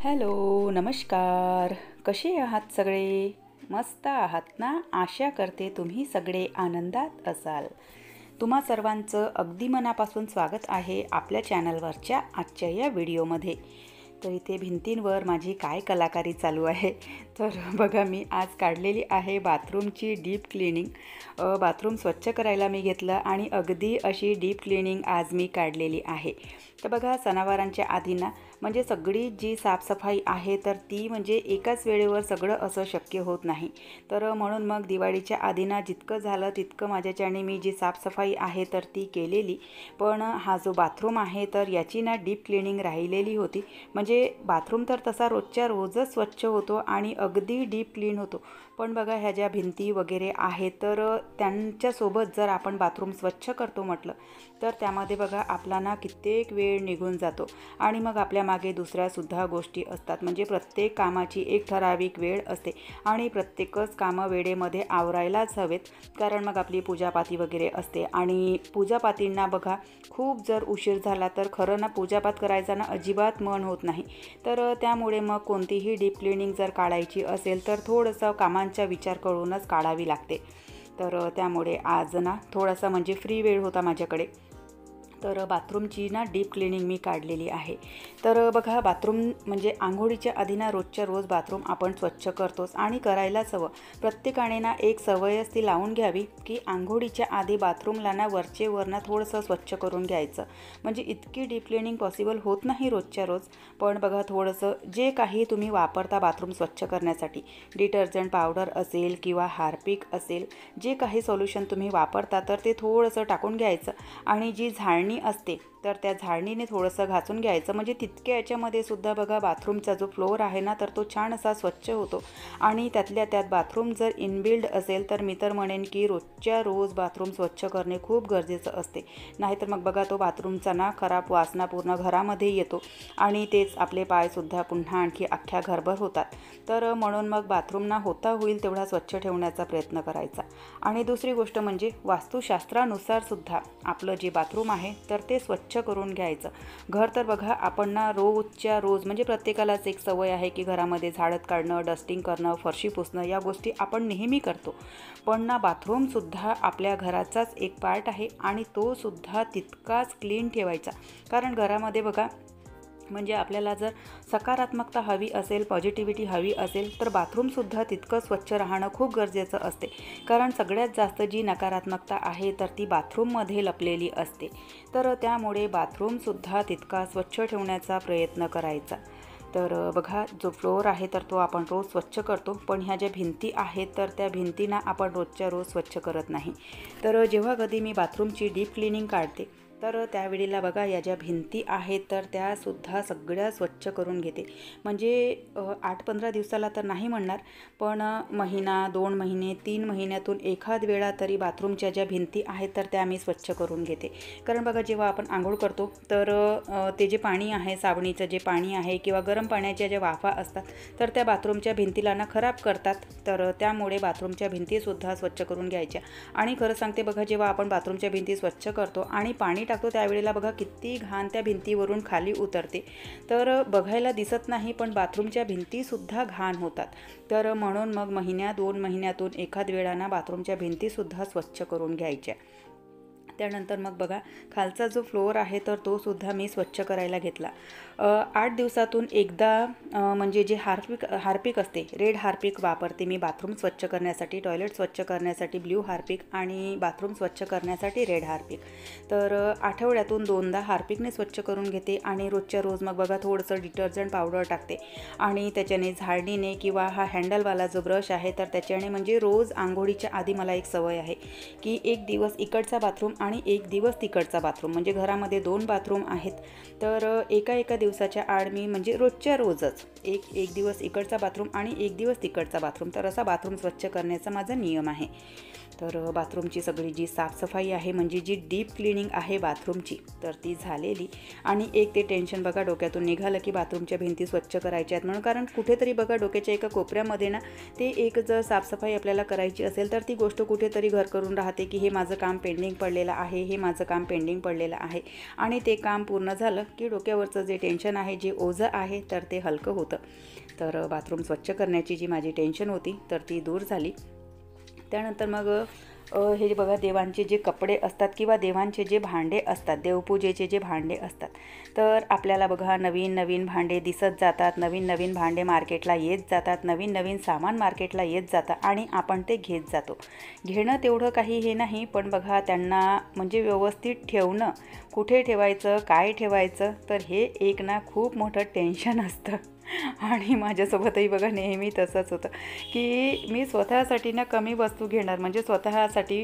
Hello, नमस्कार. कसे आहात सगळे? मस्त आहात ना? आशा करते तुम्ही सगळे आनंदात असाल. तुम्हा सर्वांचं अगदी मनापासून स्वागत आहे आपल्या चॅनलवरच्या आजच्या या व्हिडिओमध्ये. तर इथे भिंतींवर माझी काय कलाकारी चालू आहे. तर बघा, मी आज काढलेली आहे बाथरूमची डीप क्लिनिंग. बाथरूम स्वच्छ करायला मी घेतलं आणि अगदी अशी डीप क्लिनिंग आज मी काढलेली आहे. तर बघा, सणावारांच्या आधी ना म्हणजे सगळी जी साफसफाई आहे तर ती म्हणजे एकाच वेळेवर सगळं असं शक्य होत नाही. तर म्हणून मग दिवाळीच्या आधी ना जितकं झालं तितकं माझ्याच्याने मी जी साफसफाई आहे तर ती केलेली. पण हा जो बाथरूम आहे तर याची ना डीप क्लिनिंग राहिलेली होती. म्हणजे बाथरूम तर तसा रोजच्या रोजच स्वच्छ होतो आणि अगदी डीप क्लीन होतो. पण बघा, ह्या ज्या भिंती वगैरे आहेत तर त्यांच्यासोबत जर आपण बाथरूम स्वच्छ करतो म्हटलं तर त्यामध्ये बघा आपला ना कित्येक वेळ निघून जातो आणि मग आपल्या मागे दुसऱ्यासुद्धा गोष्टी असतात. म्हणजे प्रत्येक कामाची एक ठराविक वेळ असते आणि प्रत्येकच कामं वेळेमध्ये आवरायलाच हवेत. कारण मग आपली पूजापाती वगैरे असते आणि पूजापातींना बघा खूप जर उशीर झाला तर खरं ना पूजापात करायचा ना अजिबात मन होत नाही. तर त्यामुळे मग कोणतीही डीप क्लिनिंग जर काढायची असेल तर थोडंसं कामांचा विचार करूनच काढावी लागते. तर त्यामुळे आज ना थोडासा म्हणजे फ्री वेळ होता माझ्याकडे, तर बाथरूमची ना डीप क्लिनिंग मी काढलेली आहे. तर बघा, बाथरूम म्हणजे आंघोळीच्या आधी ना रोजच्या रोज बाथरूम आपण स्वच्छ करतोच आणि करायलाच हवं. प्रत्येकाने ना एक सवयच ती लावून घ्यावी की आंघोळीच्या आधी बाथरूमला ना वरचे वरनं थोडंसं स्वच्छ करून घ्यायचं. म्हणजे इतकी डीप क्लिनिंग पॉसिबल होत नाही रोजच्या रोज, पण बघा थोडंसं जे काही तुम्ही वापरता बाथरूम स्वच्छ करण्यासाठी, डिटर्जंट पावडर असेल किंवा हार्पिक असेल, जे काही सोल्युशन तुम्ही वापरता तर ते थोडंसं टाकून घ्यायचं आणि जी झाडणी असते तर त्या झाडणीने थोडंसं घासून घ्यायचं. म्हणजे तितक्या याच्यामध्ये सुद्धा बघा बाथरूमचा जो फ्लोअर आहे ना तर तो छान असा स्वच्छ होतो. आणि त्यातल्या त्यात बाथरूम जर इनबिल्ड असेल तर मी तर म्हणेन की रोजच्या रोज बाथरूम स्वच्छ करणे खूप गरजेचं असते. नाहीतर मग बघा तो बाथरूमचा ना खराब वासना पूर्ण घरामध्ये येतो आणि तेच आपले पायसुद्धा पुन्हा आणखी अख्ख्या घरभर होतात. तर म्हणून मग बाथरूम ना होता होईल तेवढा स्वच्छ ठेवण्याचा प्रयत्न करायचा. आणि दुसरी गोष्ट म्हणजे वास्तुशास्त्रानुसार सुद्धा आपलं जे बाथरूम आहे तर ते स्वच्छ करून घ्यायचं. घर तर बघा आपण ना रोजच्या रोज म्हणजे प्रत्येकालाच एक सवय आहे की घरामध्ये झाडत काढणं, डस्टिंग करणं, फरशी पुसणं या गोष्टी आपण नेहमी करतो. पण ना बाथरूमसुद्धा आपल्या घराचाच एक पार्ट आहे आणि तो सुद्धा तितकाच क्लीन ठेवायचा. कारण घरामध्ये बघा म्हणजे आपल्याला जर सकारात्मकता हवी असेल, पॉझिटिव्हिटी हवी असेल तर बाथरूमसुद्धा तितकं स्वच्छ राहणं खूप गरजेचं असते. कारण सगळ्यात जास्त जी नकारात्मकता आहे तर ती बाथरूममध्ये लपलेली असते. तर त्यामुळे बाथरूमसुद्धा तितका स्वच्छ ठेवण्याचा प्रयत्न करायचा. तर बघा, जो फ्लोअर आहे तर तो आपण रोज स्वच्छ करतो, पण ह्या ज्या भिंती आहेत तर त्या भिंतींना आपण रोजच्या रोज स्वच्छ करत नाही. तर जेव्हा कधी मी बाथरूमची डीप क्लिनिंग काढते तर त्यावेळेला बघा या ज्या भिंती आहेत तर त्यासुद्धा सगळ्या स्वच्छ करून घेते. म्हणजे 8-15 दिवसाला तर नाही म्हणणार, पण महिना, 2 महिने, 3 महिन्यातून एखाद वेळा तरी बाथरूमच्या ज्या भिंती आहेत तर त्या मी स्वच्छ करून घेते. कारण बघा जेव्हा आपण आंघोळ करतो तर ते जे पाणी आहे, साबणीचं जे पाणी आहे किंवा गरम पाण्याच्या ज्या वाफा असतात तर त्या बाथरूमच्या भिंतीला ना खराब करतात. तर त्यामुळे बाथरूमच्या भिंतीसुद्धा स्वच्छ करून घ्यायच्या. आणि खरं सांगते बघा, जेव्हा आपण बाथरूमच्या भिंती स्वच्छ करतो आणि पाणी टाकतो त्यावेळेला बघा किती घाण त्या भिंतीवरून खाली उतरते. तर बघायला दिसत नाही पण बाथरूमच्या भिंतीसुद्धा घाण होतात. तर म्हणून मग महिन्या 2 महिन्यातून एखाद वेळाना बाथरूमच्या भिंतीसुद्धा स्वच्छ करून घ्यायच्या. त्यानंतर मग बघा खालचा जो फ्लोअर आहे तर तो सुद्धा मी स्वच्छ करायला घेतला. 8 दिवसातून एकदा म्हणजे जे हार्पिक असते, रेड हार्पिक वापरते मी बाथरूम स्वच्छ करण्यासाठी, टॉयलेट स्वच्छ करण्यासाठी ब्ल्यू हार्पिक आणि बाथरूम स्वच्छ करण्यासाठी रेड हार्पिक. तर आठवड्यातून 2दा हार्पिकने स्वच्छ करून घेते आणि रोजच्या रोज मग बघा थोडंसं डिटर्जंट पावडर टाकते आणि त्याच्याने झाडणीने किंवा हा हँडलवाला जो ब्रश आहे तर त्याच्याने म्हणजे रोज आंघोळीच्या आधी मला एक सवय आहे की एक दिवस इकडचा बाथरूम आणि एक दिवस तिकडचा बाथरूम, म्हणजे घरामध्ये 2 बाथरूम आहेत. तर एका दिवसाच्या आड मी म्हणजे रोजच्या रोजच एक दिवस इकडचा बाथरूम आणि एक दिवस तिकडचा बाथरूम, तर असा बाथरूम स्वच्छ करण्याचा माझा नियम आहे. तर बाथरूमची सगळी जी साफसफाई आहे म्हणजे जी डीप क्लिनिंग आहे बाथरूमची तर ती झालेली. आणि एक ते टेन्शन बघा डोक्यातून निघालं की बाथरूमच्या भिंती स्वच्छ करायच्या आहेत म्हणून. कारण कुठेतरी बघा डोक्याच्या एका कोपऱ्यामध्ये ना ते एक जर साफसफाई आपल्याला करायची असेल तर ती गोष्ट कुठेतरी घर करून राहते की हे माझं काम पेंडिंग पडलेलं आहे, हे माझं काम पेंडिंग पडलेलं आहे. आणि ते काम पूर्ण झालं की डोक्यावरचं जे टेन्शन टेन्शन आहे, जे ओझं आहे तर ते हलकं होतं. तर बाथरूम स्वच्छ करण्याची जी माझी टेन्शन होती तर ती दूर झाली. त्यानंतर मग हे जे बघा देवांचे जे कपडे असतात किंवा देवांचे जे भांडे असतात, देवपूजेचे जे भांडे असतात, तर आपल्याला बघा नवीन नवीन भांडे दिसत जातात, नवीन नवीन भांडे मार्केटला येत जातात, नवीन नवीन सामान मार्केटला येत जातं आणि आपण ते घेत जातो. घेणं तेवढं काही हे नाही, पण बघा त्यांना म्हणजे व्यवस्थित ठेवणं, कुठे ठेवायचं, काय ठेवायचं, तर हे एक ना खूप मोठं टेन्शन असतं. आणि माझ्यासोबतही बघा नेहमी तसंच होतं की मी स्वतःसाठी ना कमी वस्तू घेणार, म्हणजे स्वतःसाठी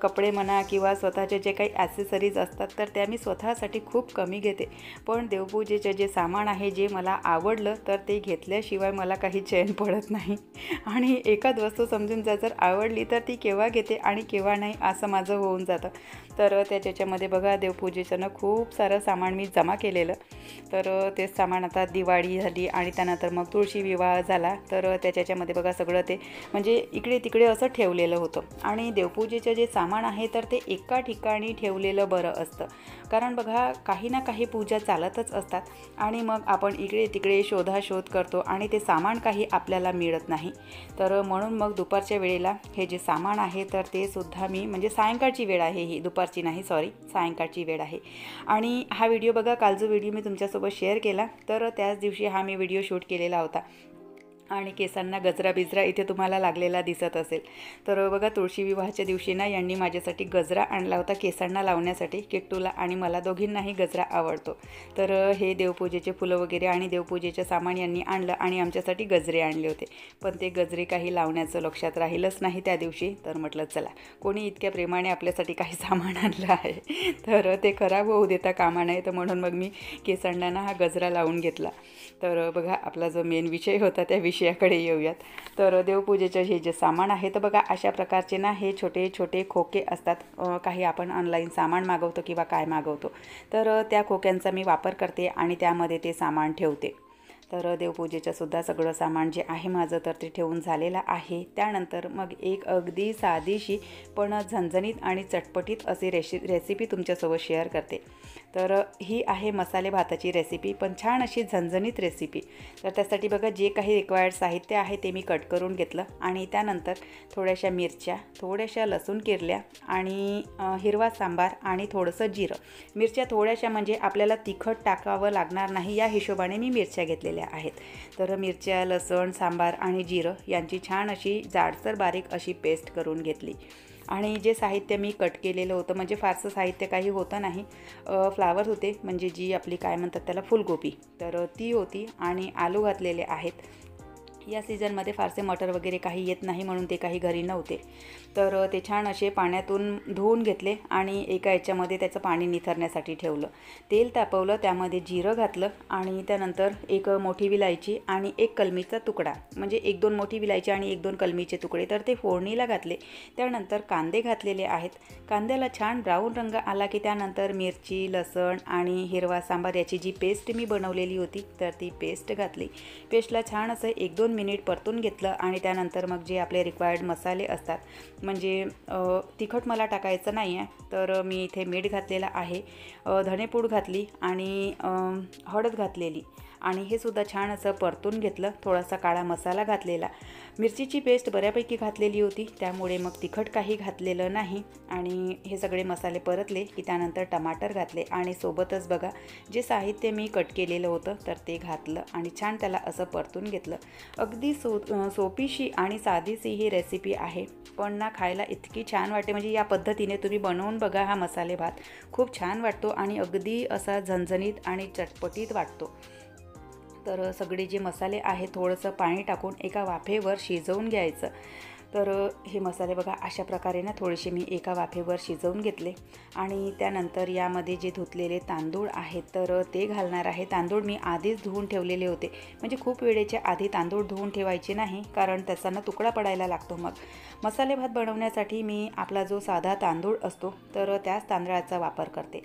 कपडे म्हणा किंवा स्वतःचे जे काही ॲसेसरीज असतात तर त्या मी स्वतःसाठी खूप कमी घेते. पण देवपूजेचे जे सामान आहे, जे मला आवडलं तर ते घेतल्याशिवाय मला काही चैन पडत नाही. आणि एखाद वस्तू समजून जर आवडली तर ती केव्हा घेते आणि केव्हा नाही असं माझं होऊन जातं. तर त्याच्यामध्ये बघा देवपूजेचं ना खूप सारं सामान मी जमा केलेलं. तर तेच सामान आता दिवाळी झाली आणि त्यानंतर मग तुळशी विवाह झाला, तर त्याच्यामध्ये बघा सगळं ते म्हणजे इकडे तिकडे असं ठेवलेलं होतं. आणि देवपूजेचं जे सामान आहे तर ते एका ठिकाणी ठेवलेलं बरं असतं, कारण बघा काही ना काही पूजा चालतच असतात आणि मग आपण इकडे तिकडे शोधाशोध करतो आणि ते सामान काही आपल्याला मिळत नाही. तर म्हणून मग दुपारच्या वेळेला हे जे सामान आहे तर ते सुद्धा मी, म्हणजे सायंकाळची वेळ आहे ही, दुपारची नाही, सॉरी, सायंकाळची वेळ आहे. आणि हा व्हिडिओ बघा, काल जो व्हिडिओ मी तुमच्यासोबत शेअर केला तर त्याच दिवशी हा मी व्हिडिओ शूट केलेला होता. आणि केसांना गजरा बिजरा इथे तुम्हाला लागलेला दिसत असेल. तर बघा तुळशी विवाहाच्या दिवशी ना यांनी माझ्यासाठी गजरा आणला होता केसांना लावण्यासाठी. किट्टूला आणि मला दोघींनाही गजरा आवडतो. तर हे देवपूजेचे फुलं वगैरे आणि देवपूजेचं सामान यांनी आणलं आणि आमच्यासाठी गजरे आणले होते. पण ते गजरे काही लावण्याचं लक्षात राहिलंच नाही त्या दिवशी. तर म्हटलं चला, कोणी इतक्या प्रेमाने आपल्यासाठी काही सामान आणलं आहे तर ते खराब होऊ देता कामा नये. तर म्हणून मग मी केसांना ना हा गजरा लावून घेतला. तर बघा आपला जो मेन विषय होता त्या विषयाकडे येऊयात. तर देवपूजेचं हे जे सामान आहे तर बघा अशा प्रकारचे ना हे छोटे छोटे खोके असतात. काही आपण ऑनलाईन सामान मागवतो किंवा काय मागवतो तर त्या खोक्यांचा मी वापर करते आणि त्यामध्ये ते सामान ठेवते. तर देवपूजेचं सुद्धा सगळं सामान जे आहे माझं तर ते ठेवून झालेलं आहे. त्यानंतर मग एक अगदी साधीशी पण झणझणीत आणि चटपटीत अशी रेसिपी तुमच्यासोबत शेअर करते. तर ही आहे मसाले भाताची रेसिपी, पण छान अशी झणझणीत रेसिपी. तर त्यासाठी बघा जे काही रिक्वायर्ड साहित्य आहे ते मी कट करून घेतलं आणि त्यानंतर थोड्याशा मिरच्या, थोड्याशा लसूण किरल्या आणि हिरवा सांबार आणि थोडंसं जिरं. मिरच्या थोड्याशा म्हणजे आपल्याला तिखट टाकावं लागणार नाही या हिशोबाने मी मिरच्या घेतलेल्या आहेत. तर मिरच्या, लसूण, सांबार आणि जिरं यांची छान अशी जाडसर बारीक अशी पेस्ट करून घेतली. आणि जे साहित्य मी कट केलेलं होतं, म्हणजे फारसं साहित्य काही होतं नाही. फ्लावर होते, म्हणजे जी आपली काय म्हणतात त्याला फुलगोबी, तर ती होती आणि आलू घातलेले आहेत. या सीझनमध्ये फारसे मटर वगैरे काही येत नाही म्हणून ते काही घरी नव्हते. तर ते छान असे पाण्यातून धुवून घेतले आणि एका याच्यामध्ये त्याचं पाणी निथरण्यासाठी ठेवलं. तेल तापवलं, त्यामध्ये जिरं घातलं आणि त्यानंतर एक मोठी विलायची आणि एक कलमीचा तुकडा, म्हणजे 1-2 मोठी विलायची आणि 1-2 कलमीचे तुकडे, तर ते फोडणीला घातले. त्यानंतर कांदे घातलेले आहेत. कांद्याला छान ब्राऊन रंग आला की त्यानंतर मिरची, लसण आणि हिरवा सांबार याची जी पेस्ट मी बनवलेली होती तर ती पेस्ट घातली. पेस्टला छान असं 1-2 मिनिट परतून घेतलं आणि त्यानंतर मग जे आपले रिक्वायर्ड मसाले असतात, म्हणजे तिखट मला टाकायचं नाही आहे तर मी इथे मीठ घातलेलं आहे, धणेपूड घातली आणि हळद घातलेली आणि हे सुद्धा छान असं परतून घेतलं. थोडासा काळा मसाला घातलेला, मिरचीची पेस्ट बऱ्यापैकी घातलेली होती त्यामुळे मग तिखट काही घातलेलं नाही. आणि हे सगळे मसाले परतले की त्यानंतर टमाटर घातले आणि सोबतच बघा जे साहित्य मी कट केलेलं होतं तर ते घातलं आणि छान त्याला असं परतून घेतलं. अगदी सोपीशी आणि साधीशी ही रेसिपी आहे, पण ना खायला इतकी छान वाटते. म्हणजे या पद्धतीने तुम्ही बनवून बघा, हा मसाले भात खूप छान वाटतो आणि अगदी असा झणझणीत आणि चटपटीत वाटतो. तर सगळे जे मसाले आहेत थोडंसं पाणी टाकून एका वाफेवर शिजवून घ्यायचं. तर हे मसाले बघा अशा प्रकारे ना थोडेसे मी एका वाफेवर शिजवून घेतले आणि त्यानंतर यामध्ये जे धुतलेले तांदूळ आहेत तर ते घालणार आहे. तांदूळ मी आधीच धुवून ठेवलेले होते, म्हणजे खूप वेळेच्या आधी तांदूळ धुवून ठेवायचे नाही, कारण त्याचा ना तुकडा पडायला लागतो. मग मसाले भात बनवण्यासाठी मी आपला जो साधा तांदूळ असतो तर त्याच तांदळाचा वापर करते.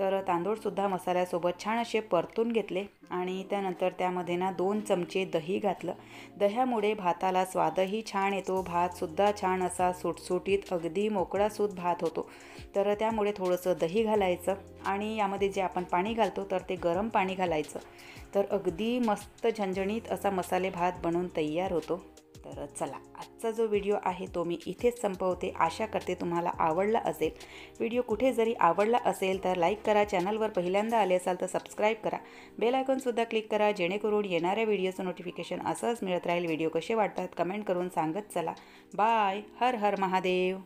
तर तांदूळसुद्धा मसाल्यासोबत छान असे परतून घेतले आणि त्यानंतर त्यामध्ये ना 2 चमचे दही घातलं. दह्यामुळे भाताला स्वादही छान येतो, भातसुद्धा छान असा सुटसुटीत अगदी मोकळासूत भात होतो. तर त्यामुळे थोडंसं दही घालायचं आणि यामध्ये जे आपण पाणी घालतो तर ते गरम पाणी घालायचं. तर अगदी मस्त झणझणीत असा मसाले भात बनवून तयार होतो. तर चला, आजचा जो व्हिडिओ आहे तो मी इथेच संपवते. आशा करते तुम्हाला आवडला असेल. व्हिडिओ कुठे जरी आवडला असेल तर लाईक करा, चॅनलवर पहिल्यांदा आले असाल तर सबस्क्राईब करा, बेल आयकॉनसुद्धा क्लिक करा, जेणेकरून येणाऱ्या व्हिडिओचं नोटिफिकेशन असंच मिळत राहील. व्हिडिओ कसे वाटतात कमेंट करून सांगत चला. बाय. हर हर महादेव.